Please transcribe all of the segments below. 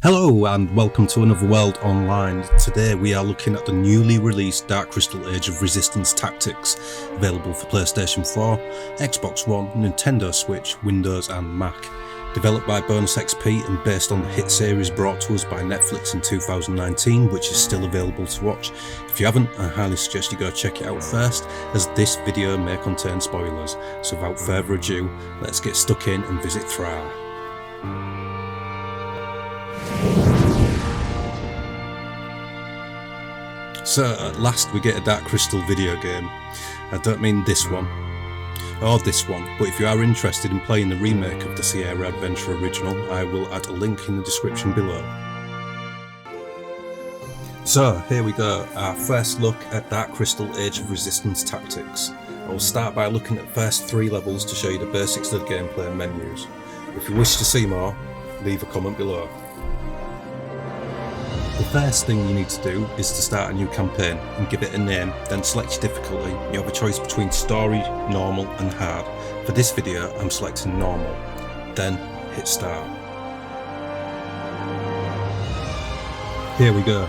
Hello and welcome to Another World Online. Today we are looking at the newly released Dark Crystal Age of Resistance Tactics, available for PlayStation 4, Xbox One, Nintendo Switch, Windows and Mac. Developed by Bonus XP and based on the hit series brought to us by Netflix in 2019, which is still available to watch. If you haven't, I highly suggest you go check it out first, as this video may contain spoilers. So without further ado, let's get stuck in and visit Thra. So at last we get a Dark Crystal video game. I don't mean this one, or this one, but if you are interested in playing the remake of the Sierra Adventure original, I will add a link in the description below. So here we go, our first look at Dark Crystal Age of Resistance Tactics. I will start by looking at the first 3 levels to show you the basics of the gameplay and menus. If you wish to see more, leave a comment below. The first thing you need to do is to start a new campaign and give it a name, then select your difficulty. You have a choice between story, normal and hard. For this video I'm selecting normal, then hit start. Here we go.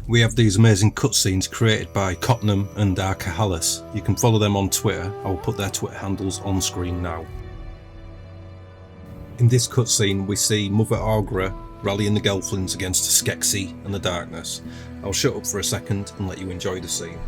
We have these amazing cutscenes created by Cottenham and Arcahalis. You can follow them on Twitter. I will put their Twitter handles on screen now. In this cutscene we see Mother Aughra rallying the Gelflings against the Skeksis and the Darkness. I'll shut up for a second and let you enjoy the scene.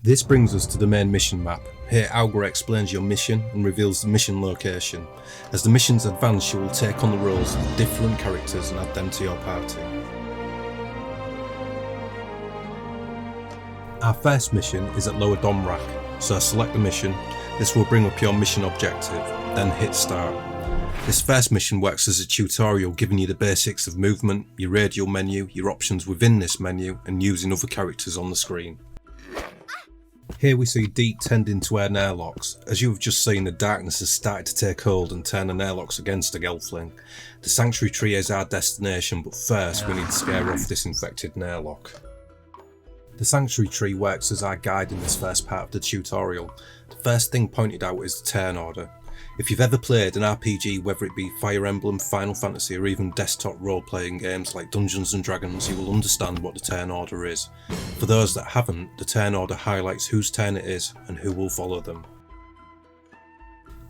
This brings us to the main mission map. Here Aughra explains your mission and reveals the mission location. As the missions advance, you will take on the roles of different characters and add them to your party. Our first mission is at Lower Domrak, so select the mission. This will bring up your mission objective, then hit start. This first mission works as a tutorial, giving you the basics of movement, your radial menu, your options within this menu and using other characters on the screen. Here we see Deet tending to air airlocks. As you have just seen, the darkness has started to take hold and turn an airlocks against a Gelfling. The Sanctuary Tree is our destination, but first we need to scare off this infected airlock. The Sanctuary Tree works as our guide in this first part of the tutorial. The first thing pointed out is the turn order. If you've ever played an RPG, whether it be Fire Emblem, Final Fantasy or even desktop role-playing games like Dungeons & Dragons, you will understand what the turn order is. For those that haven't, the turn order highlights whose turn it is and who will follow them.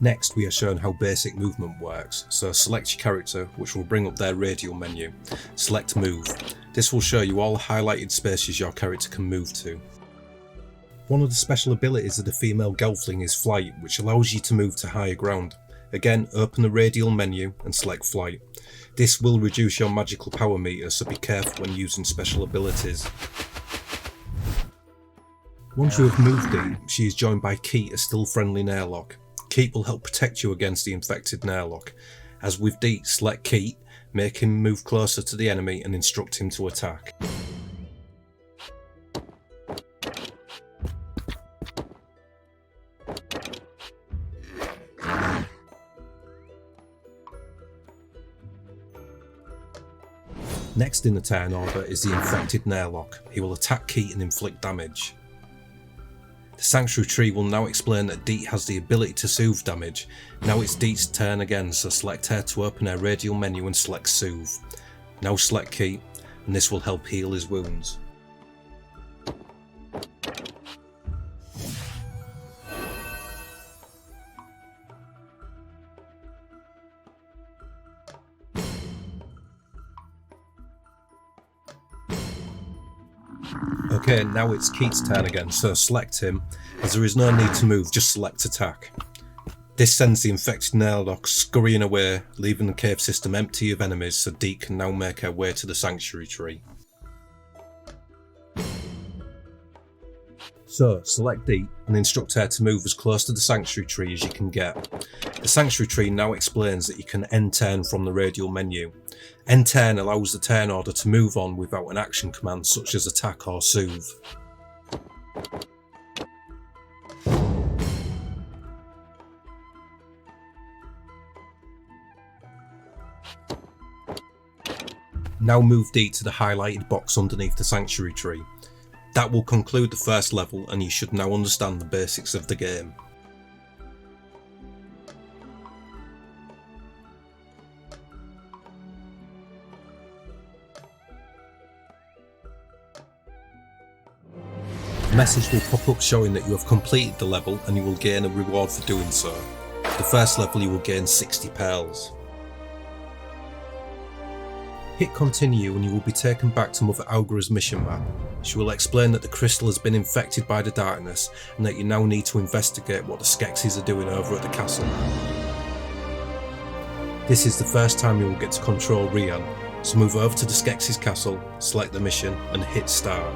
Next we are shown how basic movement works, so select your character, which will bring up their radial menu. Select Move. This will show you all the highlighted spaces your character can move to. One of the special abilities of the female Gelfling is Flight, which allows you to move to higher ground. Again, open the radial menu and select Flight. This will reduce your magical power meter, so be careful when using special abilities. Once you have moved Deet, she is joined by Keat, a still friendly airlock. Keat will help protect you against the infected airlock. As with Deet, select Keat, make him move closer to the enemy and instruct him to attack. Next in the turn order is the infected airlock. He will attack Keat and inflict damage. The Sanctuary Tree will now explain that Deet has the ability to soothe damage. Now it's Deet's turn again, so select her to open her radial menu and select Soothe. Now select Keat, and this will help heal his wounds. Okay, now it's Keat's turn again, so select him. As there is no need to move, just select attack. This sends the infected airlock scurrying away, leaving the cave system empty of enemies, so Deet can now make her way to the Sanctuary Tree. So select D and instruct her to move as close to the sanctuary tree as you can get. The sanctuary tree now explains that you can end turn from the radial menu. End turn allows the turn order to move on without an action command such as attack or soothe. Now move D to the highlighted box underneath the sanctuary tree. That will conclude the first level and you should now understand the basics of the game. A message will pop up showing that you have completed the level and you will gain a reward for doing so. The first level you will gain 60 pearls. Hit continue and you will be taken back to Mother Aughra's mission map. She will explain that the crystal has been infected by the darkness and that you now need to investigate what the Skeksis are doing over at the castle. This is the first time you will get to control Rian, so move over to the Skeksis castle, select the mission and hit start.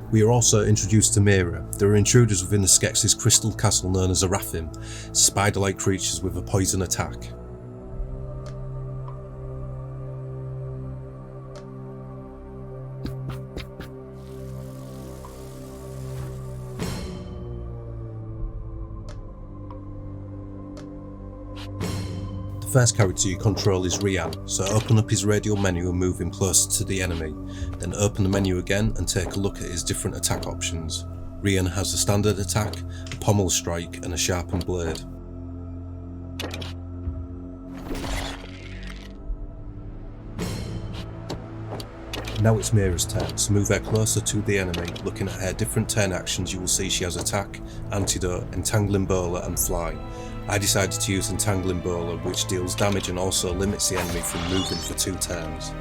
We are also introduced to Mira. There are intruders within the Skeksis crystal castle known as Arathim, spider-like creatures with a poison attack. The first character you control is Rian, so open up his radial menu and move him closer to the enemy. Then open the menu again and take a look at his different attack options. Rian has a standard attack, a pommel strike and a sharpened blade. Now it's Mira's turn, so move her closer to the enemy. Looking at her different turn actions you will see she has attack, antidote, entangling bowler and fly. I decided to use entangling bowler, which deals damage and also limits the enemy from moving for 2 turns.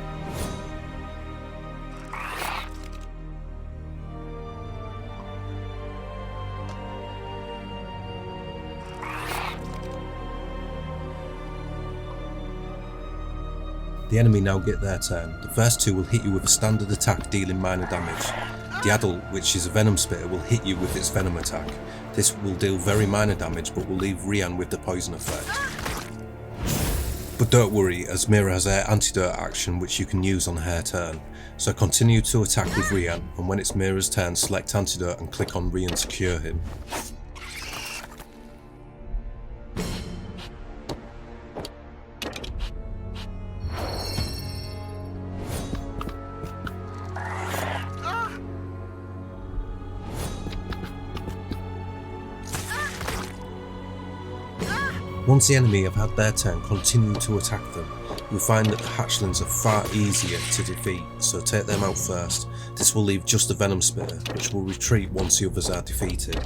The enemy now get their turn. The first 2 will hit you with a standard attack dealing minor damage. The adult, which is a venom spitter, will hit you with its venom attack. This will deal very minor damage but will leave Rian with the poison effect. But don't worry, as Mira has her antidote action which you can use on her turn. So continue to attack with Rian, and when it's Mira's turn select antidote and click on Rian to cure him. Once the enemy have had their turn, continue to attack them. You'll find that the hatchlings are far easier to defeat, so take them out first. This will leave just the venom spitter, which will retreat once the others are defeated.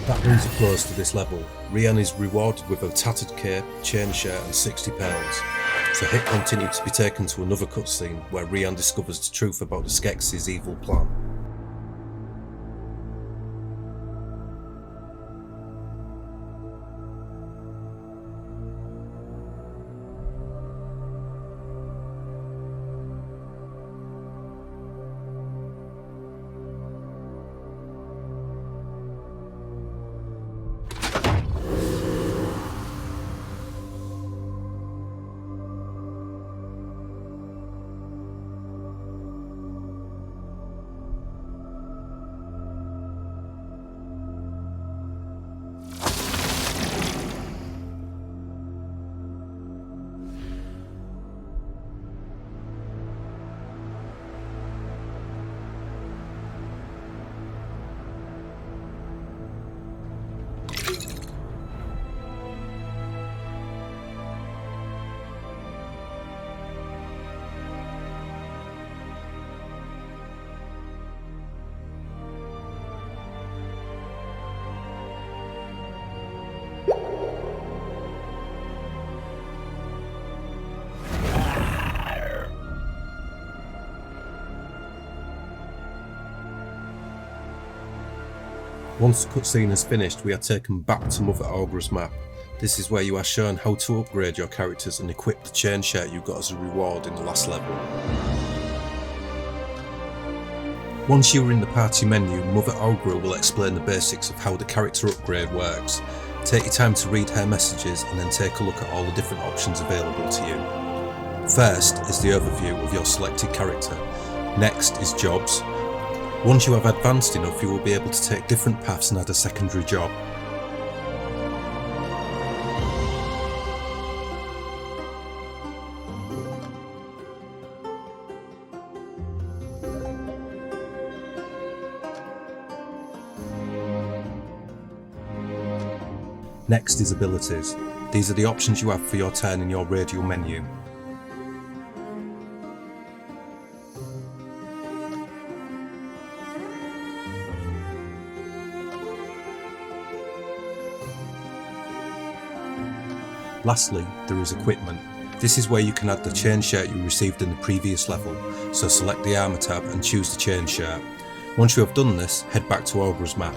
That brings a close to this level. Rian is rewarded with a tattered cape, chain shirt and 60 pounds. So hit continue to be taken to another cutscene where Rian discovers the truth about the Skeksis' evil plan. Once the cutscene is finished, we are taken back to Mother Aughra's map. This is where you are shown how to upgrade your characters and equip the chain shirt you got as a reward in the last level. Once you are in the party menu, Mother Aughra will explain the basics of how the character upgrade works. Take your time to read her messages and then take a look at all the different options available to you. First is the overview of your selected character. Next is jobs. Once you have advanced enough, you will be able to take different paths and add a secondary job. Next is abilities. These are the options you have for your turn in your radial menu. Lastly, there is equipment. This is where you can add the chain shirt you received in the previous level, so select the armor tab and choose the chain shirt. Once you have done this, head back to Aughra's map.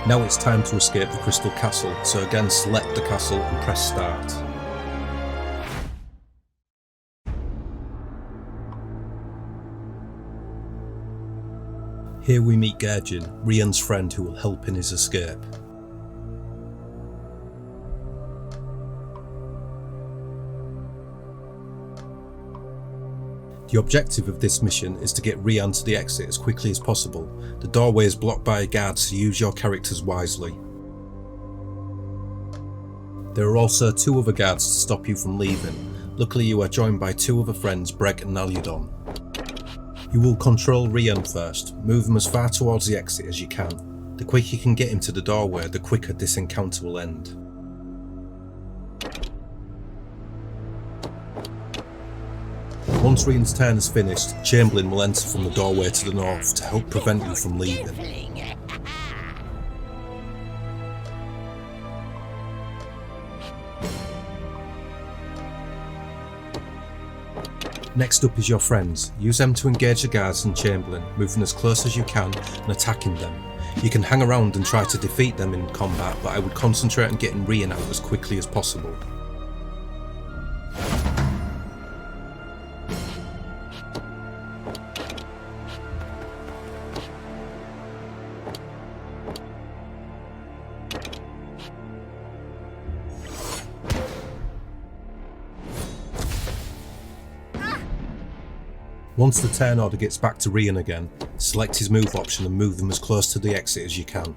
Now it's time to escape the Crystal Castle, so again select the castle and press start. Here we meet Gurjin, Rian's friend who will help in his escape. The objective of this mission is to get Rian to the exit as quickly as possible. The doorway is blocked by a guard, so use your characters wisely. There are also 2 other guards to stop you from leaving. Luckily you are joined by 2 other friends, Breg and Aludon. You will control Rian first, move him as far towards the exit as you can. The quicker you can get him to the doorway, the quicker this encounter will end. Once Rian's turn is finished, Chamberlain will enter from the doorway to the north to help prevent you from leaving. Next up is your friends. Use them to engage the guards and Chamberlain, moving as close as you can and attacking them. You can hang around and try to defeat them in combat, but I would concentrate on getting Rian out as quickly as possible. Once the turn order gets back to Rian again, select his move option and move them as close to the exit as you can.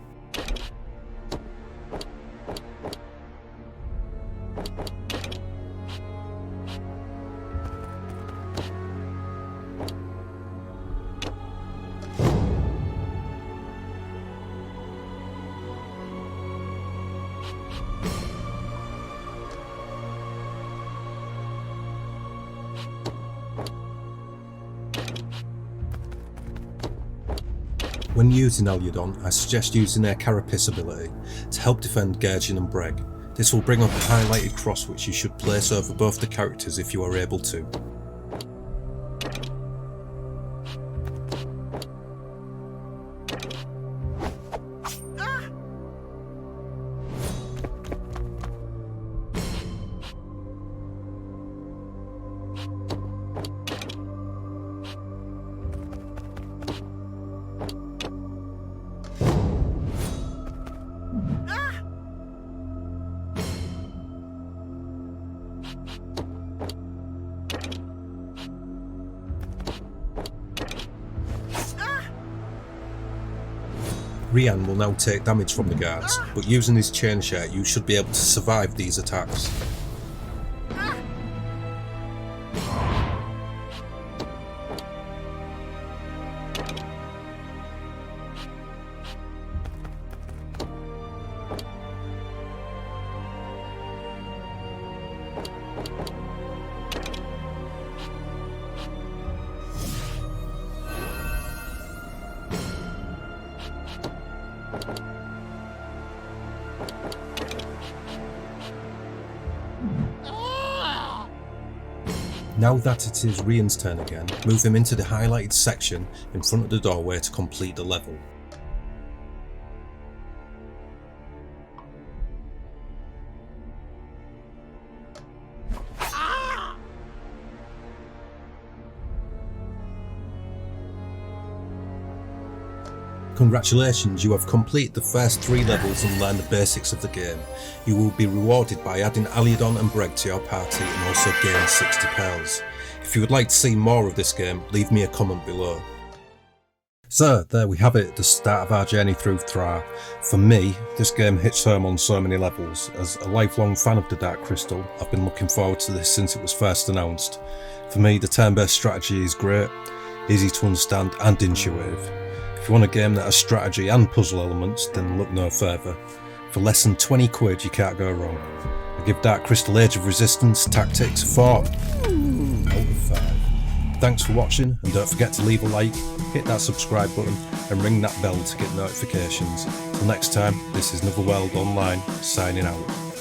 When using Aludon, I suggest using their Carapace ability to help defend Gurjin and Breg. This will bring up a highlighted cross which you should place over both the characters if you are able to. Rian will now take damage from the guards, but using his chain shirt you should be able to survive these attacks. Now that it is Rian's turn again, move him into the highlighted section in front of the doorway to complete the level. Congratulations, you have completed the first 3 levels and learned the basics of the game. You will be rewarded by adding Aliadon and Breg to your party and also gain 60 pearls. If you would like to see more of this game, leave me a comment below. So there we have it, the start of our journey through Thra. For me, this game hits home on so many levels. As a lifelong fan of the Dark Crystal, I've been looking forward to this since it was first announced. For me, the turn-based strategy is great, easy to understand and intuitive. If you want a game that has strategy and puzzle elements, then look no further. For less than 20 quid, you can't go wrong. I give Dark Crystal Age of Resistance Tactics 4 out of 5. Thanks for watching, and don't forget to leave a like, hit that subscribe button and ring that bell to get notifications. Till next time, this is Another World Online, signing out.